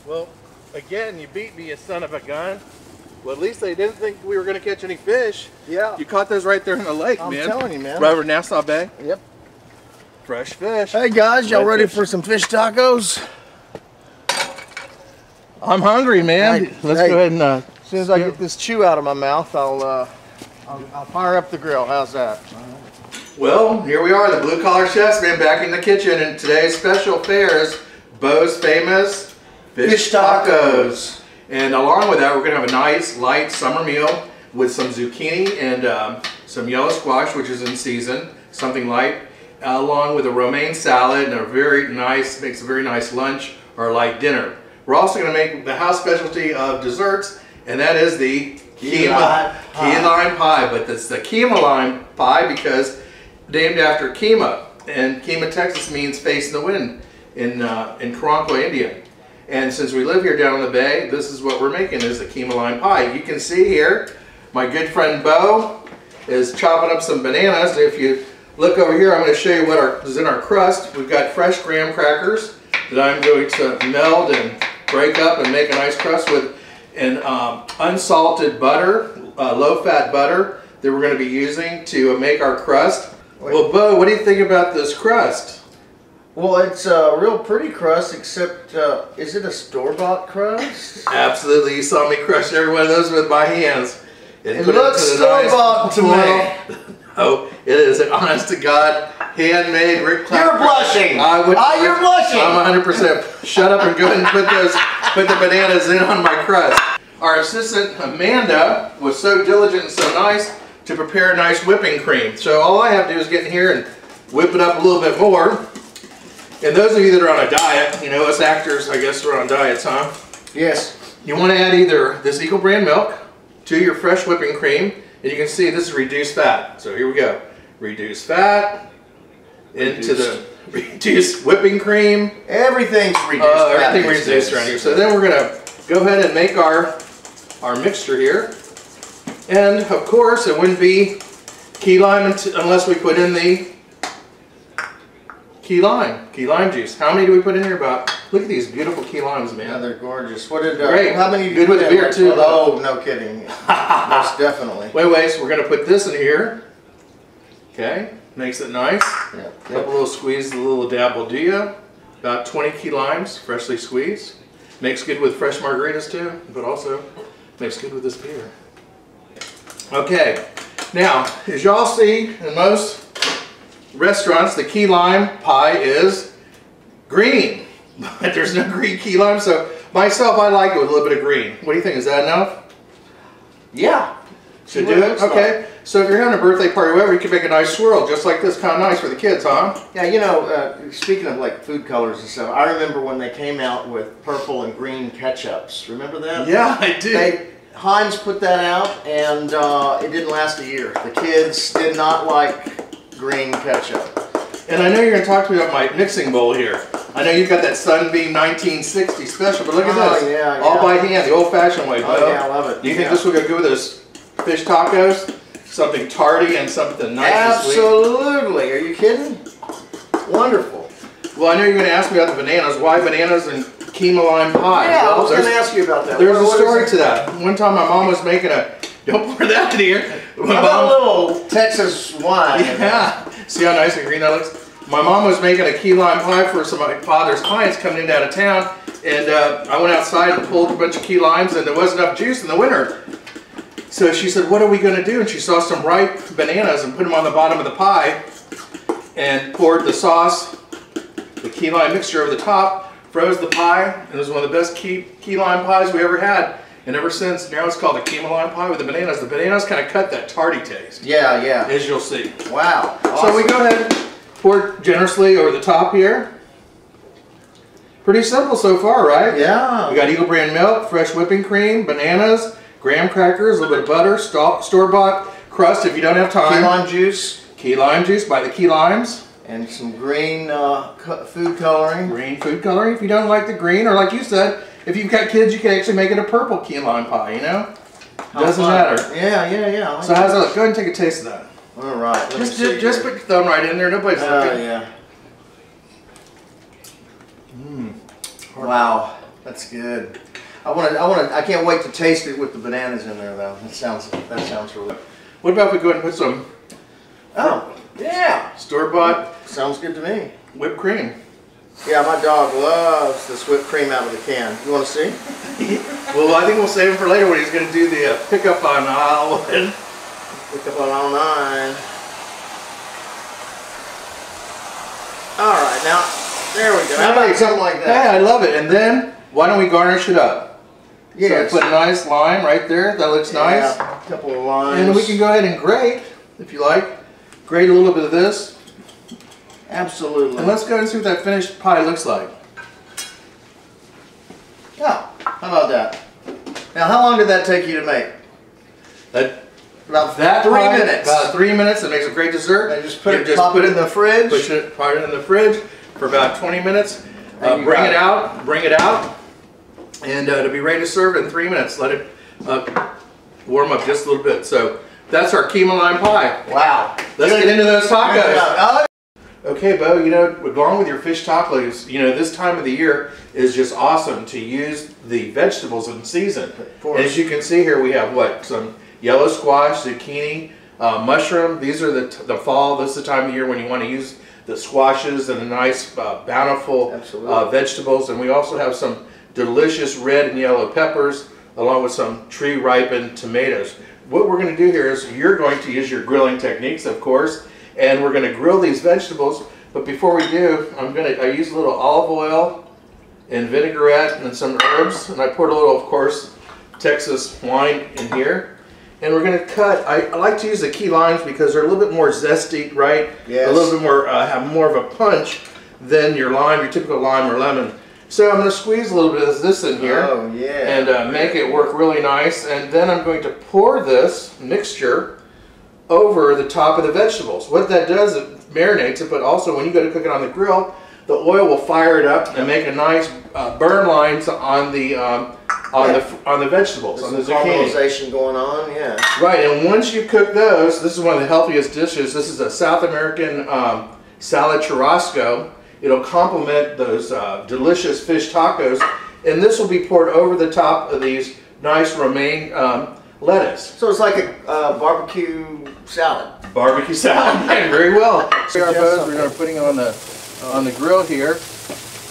Well, again, you beat me, you son of a gun. Well, at least they didn't think we were going to catch any fish. Yeah. You caught those right there in the lake, man. I'm telling you, man. Right over Nassau Bay. Yep. Fresh fish. Hey guys, y'all ready fish. for some fish tacos? I'm hungry, man. Hey, Let's hey. go ahead and As soon as I get this chew out of my mouth, I'll fire up the grill. How's that? Well, here we are, the Blue Collar Chefs, man, back in the kitchen, and today's special fare is Bo's famous fish tacos. And along with that, we're gonna have a nice light summer meal with some zucchini and some yellow squash, which is in season, something light, along with a romaine salad and a very nice, makes a very nice lunch or light dinner. We're also gonna make the house specialty of desserts, and that is the key lime pie. But it's the key lime pie because named after Kemah, and Kemah, Texas means face in the wind in Karankawa, India. And since we live here down on the bay, this is what we're making, is the key lime pie. You can see here, my good friend Bo is chopping up some bananas. If you look over here, I'm going to show you what is in our crust. We've got fresh graham crackers that I'm going to meld and break up and make a nice crust with, and unsalted butter, low-fat butter that we're going to be using to make our crust. Well, Bo, what do you think about this crust? Well, it's a real pretty crust, except, is it a store-bought crust? Absolutely. You saw me crush every one of those with my hands. It looks store-bought to me. Oh, it is an honest-to-God, handmade Rick Clapper. You're blushing. You're blushing. I'm 100%. Shut up and go ahead and put the bananas in on my crust. Our assistant, Amanda, was so diligent and so nice to prepare a nice whipping cream. So all I have to do is get in here and whip it up a little bit more. And those of you that are on a diet, you know, us actors, I guess, we're on diets, huh? Yes. You want to add either this Eagle brand milk to your fresh whipping cream, and you can see this is reduced fat. So here we go. Reduced fat into the reduced whipping cream. Everything's reduced fat. Everything reduced around here. So then we're going to go ahead and make our mixture here. And of course, it wouldn't be key lime unless we put in the key lime juice. How many do we put in here? About, look at these beautiful key limes, man. Yeah, they're gorgeous. What did, great. How many did good you with the beer too. Oh, no kidding. Most definitely. Wait, so we're going to put this in here. Okay, makes it nice. Yep. A couple little squeeze, a little dab will do ya. About 20 key limes, freshly squeezed. Makes good with fresh margaritas too, but also makes good with this beer. Okay, now, as y'all see in most restaurants, the key lime pie is green, but there's no green key lime, so myself, I like it with a little bit of green. What do you think? Is that enough? Yeah. Should do it? Okay. So if you're having a birthday party or whatever, you can make a nice swirl, just like this, kind of nice for the kids, huh? Yeah, you know, speaking of like food colors and stuff, I remember when they came out with purple and green ketchups. Remember that? Yeah, I do. Heinz put that out, and it didn't last a year. The kids did not like green ketchup. And I know you're going to talk to me about my mixing bowl here. I know you've got that Sunbeam 1960 special, but look at this. Yeah, all by hand, the old-fashioned way. Oh, yeah, I love it. Do you think this will go good with those fish tacos? Something tarty and something nice and sweet? Absolutely. Are you kidding? Wonderful. Well, I know you're going to ask me about the bananas. Why bananas and key lime pie? Yeah, well, I was going to ask you about that. There's a story to that. One time my mom was making a... Don't pour that in here. How about a little Texas wine? Yeah. See how nice and green that looks? My mom was making a key lime pie for some of my father's clients coming in out of town, and I went outside and pulled a bunch of key limes, and there wasn't enough juice in the winter. So she said, what are we going to do? And she saw some ripe bananas and put them on the bottom of the pie and poured the sauce, the key lime mixture over the top, froze the pie, and it was one of the best key lime pies we ever had. And ever since, now it's called a key lime pie with the bananas. The bananas kind of cut that tarty taste. Yeah, yeah. As you'll see. Wow. Awesome. So we go ahead and pour it generously over the top here. Pretty simple so far, right? Yeah. We got Eagle brand milk, fresh whipping cream, bananas, graham crackers, a little bit of butter, store-bought crust if you don't have time. Key lime juice. Key lime juice by the key limes. And some green food coloring. Green food coloring if you don't like the green, or like you said, if you've got kids, you can actually make it a purple key lime pie, you know? Doesn't matter. Yeah, yeah, yeah. So how's that look? Go ahead and take a taste of that. All right. Just put your thumb right in there. Nobody's looking. Yeah. Wow. That's good. I can't wait to taste it with the bananas in there, though. That sounds really. What about if we go ahead and put some yeah, store-bought sounds good to me. whipped cream? Yeah, my dog loves this whipped cream out of the can. You want to see? Well, I think we'll save him for later when he's going to do the pickup on aisle 1. Pick up on aisle 9. All right, now there we go. How about something like that? Hey, I love it. And then why don't we garnish it up? Yes. So put a nice lime right there. That looks nice. A couple of limes. And we can go ahead and grate, if you like. Grate a little bit of this. Absolutely. And let's go and see what that finished pie looks like. Yeah. How about that? Now, how long did that take you to make? About 3 minutes. About 3 minutes. It makes a great dessert. And just put it in the fridge. Put it in the fridge for about 20 minutes. Bring it out, and it'll be ready to serve in 3 minutes. Let it warm up just a little bit. So that's our key lime pie. Wow. Let's get into those tacos. Okay, Bo, you know, along with your fish tacos, you know, this time of the year is just awesome to use the vegetables in season. And as you can see here, we have what? Some yellow squash, zucchini, mushroom. These are the fall. This is the time of year when you want to use the squashes and the nice, bountiful vegetables. And we also have some delicious red and yellow peppers, along with some tree-ripened tomatoes. What we're going to do here is you're going to use your grilling techniques, of course, and we're going to grill these vegetables. But before we do, I use a little olive oil and vinaigrette and some herbs, and I poured a little, of course, Texas wine in here. And we're going to cut. I like to use the key limes because they're a little bit more zesty, right? Yes. A little bit more, have more of a punch than your lime, your typical lime or lemon. So I'm going to squeeze a little bit of this in here. Oh, yeah. And make it work really nice. And then I'm going to pour this mixture over the top of the vegetables. What that does, it marinates it, but also when you go to cook it on the grill, the oil will fire it up and make a nice burn lines on the vegetables, on the zucchini. Caramelization going on, yeah. Right, and once you cook those, this is one of the healthiest dishes. This is a South American salad churrasco. It'll complement those delicious fish tacos, and this will be poured over the top of these nice romaine lettuce. So it's like a barbecue salad. Barbecue salad, very well. So our bows, we're going to putting it on the grill here,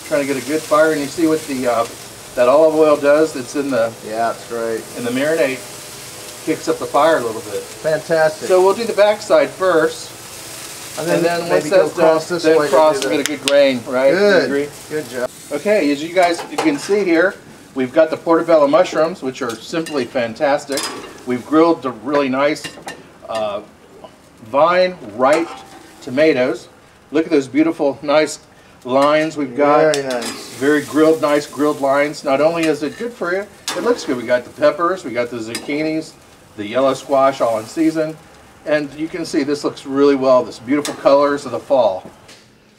trying to get a good fire, and you see what the that olive oil does. That's in the it's great. In the marinade, kicks up the fire a little bit. Fantastic. So we'll do the backside first. And then once that's done, then cross and get a good grain, right? Good. Good job. Okay, as you can see here, we've got the portobello mushrooms, which are simply fantastic. We've grilled the really nice vine-ripe tomatoes. Look at those beautiful, nice lines we've got. Very nice. Very nice grilled lines. Not only is it good for you, it looks good. We got the peppers, we got the zucchinis, the yellow squash all in season. And you can see this looks really well, this beautiful colors of the fall.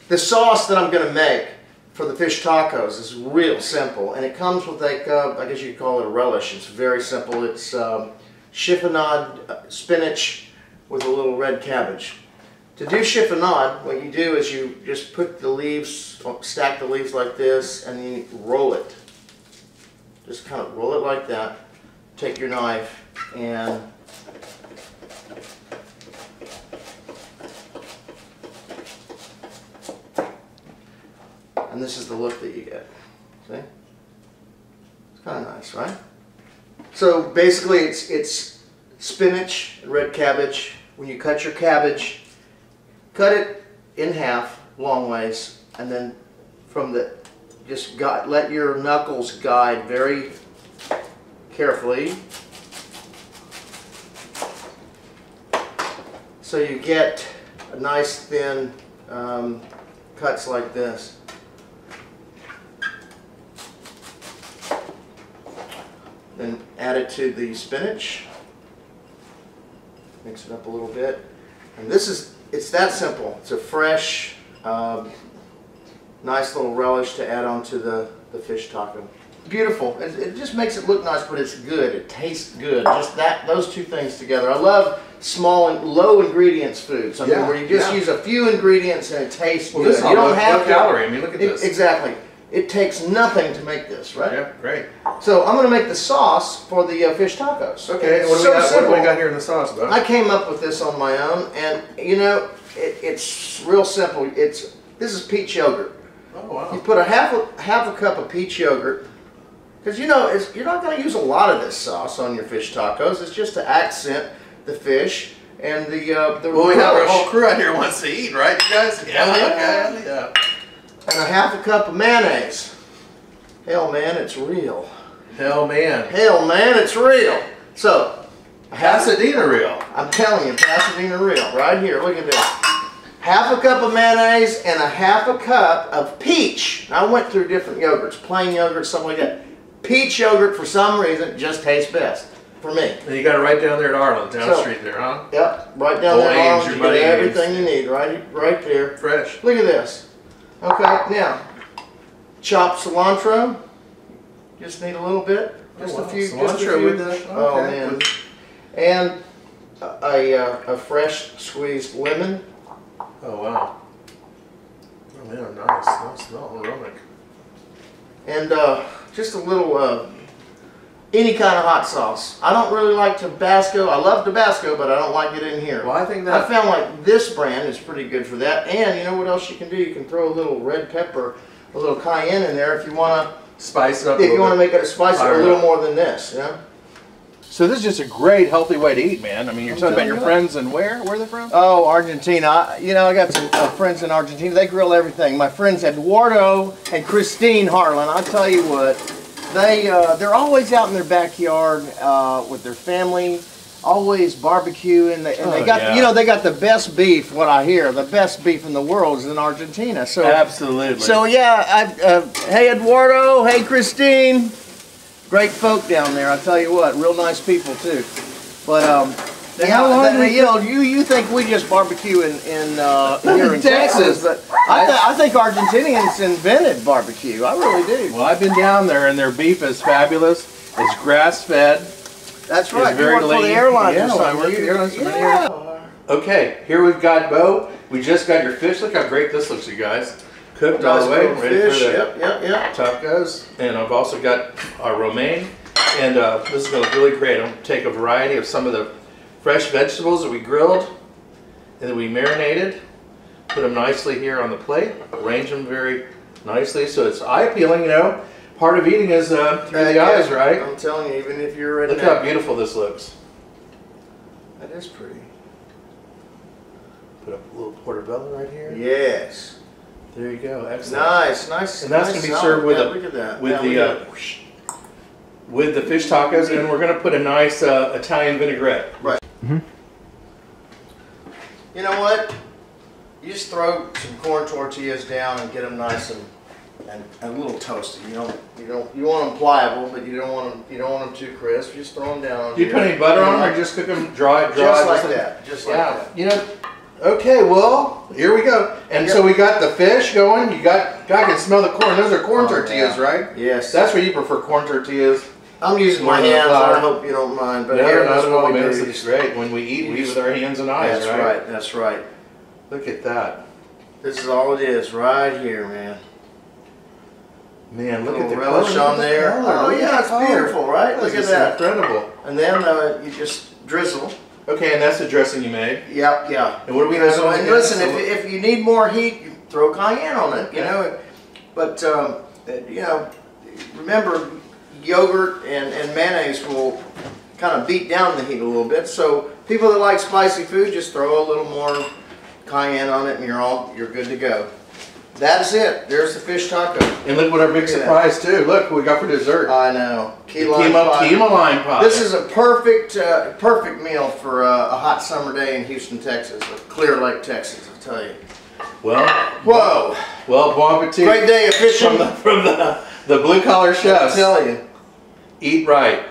The sauce that I'm going to make for the fish tacos is real simple, and it comes with like, I guess you'd call it a relish. It's very simple. It's chiffonade spinach with a little red cabbage. To do chiffonade, what you do is you just put the leaves, stack the leaves like this, and you roll it. Just kind of roll it like that. Take your knife and this is the look that you get. See? It's kind of nice, right? So basically it's spinach and red cabbage. When you cut your cabbage, cut it in half, long ways, and then from the, let your knuckles guide very carefully. So you get a nice thin cuts like this. Then add it to the spinach. Mix it up a little bit. And it's that simple. It's a fresh, nice little relish to add onto the fish taco. Beautiful. It just makes it look nice, but it's good. It tastes good. Just those two things together. I love small and low ingredients foods. I mean, where you just use a few ingredients and it tastes good. This is all low calorie. I mean, look at this. Exactly. It takes nothing to make this, right? Yeah, great. So I'm going to make the sauce for the fish tacos. Okay, It's what do so we got? simple. What do we got here in the sauce, Bo? I came up with this on my own, and you know, it's real simple. This is peach yogurt. Oh wow. You put a half a cup of peach yogurt, because you know you're not going to use a lot of this sauce on your fish tacos. It's just to accent the fish and the Well, we have our relish. whole crew out here wants to eat, right, you guys? Yeah. Okay, yeah. And a half a cup of mayonnaise. Hell, man, it's real. Hell, man. Hell, man, it's real. So, Pasadena real. I'm telling you, Pasadena real, right here. Look at this. Half a cup of mayonnaise and a half a cup of peach. Now, I went through different yogurts, plain yogurt, something like that. Peach yogurt, for some reason, just tastes best for me. And you got it right down there at Arlen, down the So- street there, huh? Yep, right down Oh, there. Ames, Arms, your you buddy got Ames. everything you need, right there. Fresh. Look at this. Okay, now, chopped cilantro. Just need a little bit. Just Oh, a wow. few. Cilantro just a few. with that? Oh Okay. man. And a fresh squeezed lemon. Oh wow. Oh man, nice. Nice smell, aromatic. And just a little any kind of hot sauce. I don't really like Tabasco. I love Tabasco, but I don't like it in here. Well, I think I that. found like this brand is pretty good for that. And you know what else you can do? You can throw a little red pepper, a little cayenne in there if you want to. Spice it up. If you want to make it spicy, a Fire little up. more than this, you know. So this is just a great, healthy way to eat, man. I mean, you're talking about your friends and where? Where are they from? Oh, Argentina. I got some friends in Argentina. They grill everything. My friends Eduardo and Christine Harlan. I'll tell you what, they're always out in their backyard with their family, always barbecuing. And they got yeah. they got the best beef. What I hear, the best beef in the world is in Argentina. So Absolutely. So yeah, hey Eduardo, hey Christine, great folk down there. I tell you what, real nice people too. But How long did it you think we just barbecue in here in Texas. Texas? But I think Argentinians invented barbecue. I really do. well, I've been down there, and their beef is fabulous. It's grass-fed. That's right. very You work for the lean. airlines Yeah, or I something. work for the airlines for many years. Yeah. Okay, here we've got Bo. We just got your fish. Look how great this looks, you guys. Cooked all the way, Nice ready fish. for the Yep. tacos. And I've also got our romaine. And this is going to look really great. I'm going to take a variety of some of the fresh vegetables that we grilled and then we marinated. Put them nicely here on the plate. Arrange them very nicely so it's eye-appealing, you know. Part of eating is through the eyes, right? I'm telling you, even if you're Look how beautiful this looks. that is pretty. Put a little portobello right here. Yes. There you go. Excellent. Nice. And that's nice gonna be salad. served with Yeah, a- look at that. with Yeah, the, look at With the fish tacos, and we're going to put a nice Italian vinaigrette. Right. You know what? You just throw some corn tortillas down and get them nice and a little toasty. You want them pliable, but you don't want them too crisp. Just throw them down. Do you put any butter on them, or just cook them dry? Just like that. Just like Yeah. that. You know. Okay. Well, here we go. And so we got the fish going. You got. God can smell the corn. Those are corn Oh, tortillas, yeah. right? Yes. That's what you prefer, corn tortillas. I'm using my More than hands. flour. I hope you don't mind. But No, here, not that's at what all, we man. do. This is great. When we eat with our hands and eyes, That's right. That's right. Look at that. This is all it is, right here, man. Man, look at Little the relish color. on there. Look at the Oh color. yeah, it's Look at the beautiful, right? color. Look at This is that. incredible. And then you just drizzle. Okay, and that's the dressing you made. Yep, yeah. And what do we have? So, on and here? listen, So- if you need more heat, you throw cayenne on it, you Okay. know. But, remember, yogurt and mayonnaise will kind of beat down the heat a little bit. So people that like spicy food, just throw a little more cayenne on it and you're good to go. That's it. There's the fish taco. And look what our big Look at surprise too. Look, what we got for dessert. I know. Key The lime pie. Keema lime pie. This is a perfect meal for a hot summer day in Houston, Texas, or Clear Lake, Texas, I'll tell you. well, Whoa! bon appetit Great day of fishing. from the blue collar I chefs. tell you. Eat right.